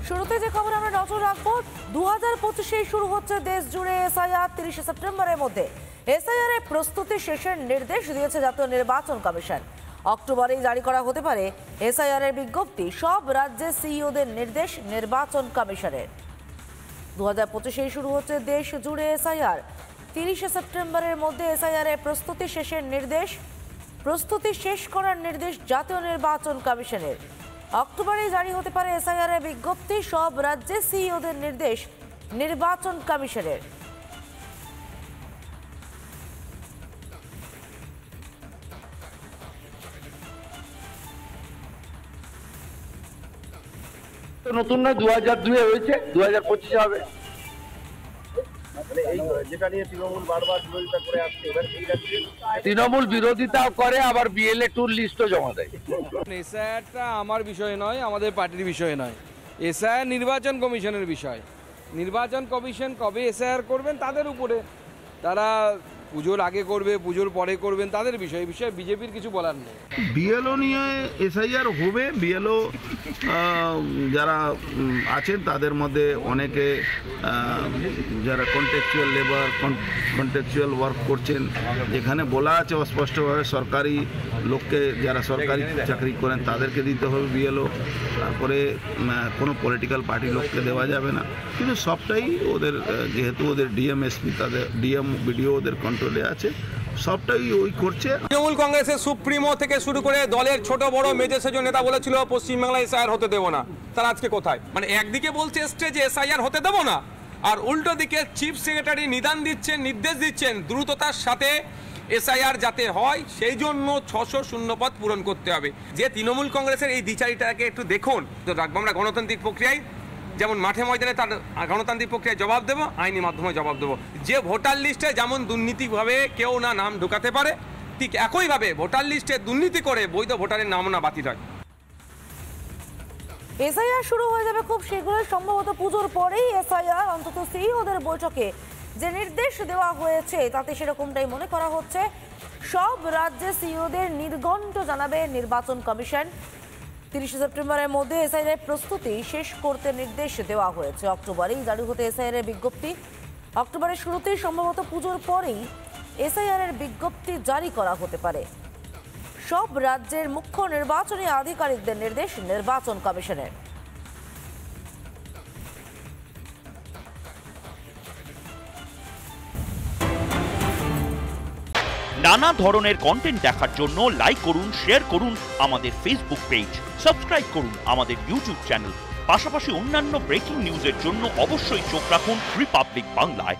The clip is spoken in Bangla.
শুরুতে যে খবর আমরা নজর রাখবো, 2025 শুরু হচ্ছে দেশ জুড়ে এসআইআর। 30 সেপ্টেম্বরের মধ্যে এসআইআর এর প্রস্তুতি শেষের নির্দেশ দিয়েছে জাতীয় নির্বাচন কমিশন। অক্টোবরেই জারি করা হতে পারে এসআইআর এর বিজ্ঞপ্তি। সব রাজ্যের সিইওদের নির্দেশ নির্বাচন কমিশনের। 2025 শুরু হচ্ছে দেশ জুড়ে এসআইআর। 30 সেপ্টেম্বরের মধ্যে এসআইআর এর প্রস্তুতি শেষের নির্দেশ। প্রস্তুতি শেষ করার নির্দেশ জাতীয় নির্বাচন কমিশনের। অক্টোবরে জারি হতে পারে এসআইআর এর বিজ্ঞপ্তি। সব রাজ্যের সিইওদের নির্দেশ নির্বাচন কমিশনের। নতুন নয়, 2002 হয়েছে, 2025 হবে। তৃণমূল বিরোধিতাও করে, আবার বিএলএ টুর লিস্টও জমা দেয়। এসআইআরটা আমার বিষয় নয়, আমাদের পার্টির বিষয় নয়। এসআইআর নির্বাচন কমিশনের বিষয়। নির্বাচন কমিশন কবে এসআইআর করবেন তাদের উপরে, তারা পুজোর আগে করবে, পুজোর পরে করবেন, তাদের বিষয়। এই বিষয়ে বিজেপির কিছু বলার নেই। বিএলও নিয়ে এসআইআর হবে। বিএলও যারা আছেন তাদের মধ্যে অনেকে যারা কন্ট্রাকচুয়াল লেবার, কন্ট্রাকচুয়াল ওয়ার্ক করছেন, যেখানে বলা আছে অস্পষ্টভাবে সরকারি লোককে, যারা সরকারি চাকরি করেন তাদেরকে দিতে হবে বিএলও। তারপরে কোনো পলিটিক্যাল পার্টি লোককে দেওয়া যাবে না। কিন্তু সবটাই ওদের, যেহেতু ওদের ডিএম, এসপি, তাদের ডিএম, বিডিও ওদের কন্ট্রোলে আছে, সবটাই ওই করছে। তৃণমূল কংগ্রেসের সুপ্রিমো থেকে শুরু করে দলের ছোট বড় মেজর সেজ নেতা বলেছিল পশ্চিমবাংলায় এসআইআর হতে দেবো না। তারা আজকে কোথায়? মানে একদিকে বলছে স্টেজে এসআইআর হতে দেবো না, আর উল্টো দিকে চিফ সেক্রেটারি নিদান দিচ্ছেন, নির্দেশ দিচ্ছেন দ্রুততার সাথে এসআইআর যাতে হয়, সেই জন্য 600 শূন্যপদ পূরণ করতে হবে। যে তৃণমূল কংগ্রেসের এই দ্বিচারিতাকে একটু দেখুন তো, রাখবো আমরা গণতান্ত্রিক প্রক্রিয়ায়, যেমন মাঠে ময়দানে তার গণতান্ত্রিক প্রক্রিয়ায় জবাব দেবো, আইনি মাধ্যমে জবাব দেবো। যে ভোটার লিস্টে যেমন দুর্নীতিভাবে কেউ না নাম ঢোকাতে পারে, ঠিক একইভাবে ভোটার লিস্টে দুর্নীতি করে বৈধ ভোটারের নাম না বাতিল হয়। এসআইআর শুরু হয়ে যাবে খুব শীঘ্রই, সম্ভবত পুজোর পরেই এসআইআর। অন্তত সিইওদের বৈঠকে যে নির্দেশ দেওয়া হয়েছে তাতে সেরকমটাই মনে করা হচ্ছে। সব রাজ্যের সিইওদের নির্ঘণ্ট জানাবে নির্বাচন কমিশন। 30 সেপ্টেম্বরের মধ্যে এসআইআর এর প্রস্তুতি শেষ করতে নির্দেশ দেওয়া হয়েছে। অক্টোবরেই জারি হতে এসআইআর এর বিজ্ঞপ্তি। অক্টোবরের শুরুতেই, সম্ভবত পুজোর পরেই এসআইআর এর বিজ্ঞপ্তি জারি করা হতে পারে। সব রাজ্যের মুখ্য নির্বাচনী আধিকারিকদের নির্দেশ নির্বাচন কমিশনের। নানা ধরনের কন্টেন্ট দেখার জন্য লাইক করুন, শেয়ার করুন আমাদের ফেসবুক পেজ, সাবস্ক্রাইব করুন আমাদের ইউটিউব চ্যানেল। পাশাপাশি অন্যান্য ব্রেকিং নিউজের জন্য অবশ্যই চোখ রাখুন রিপাবলিক বাংলায়।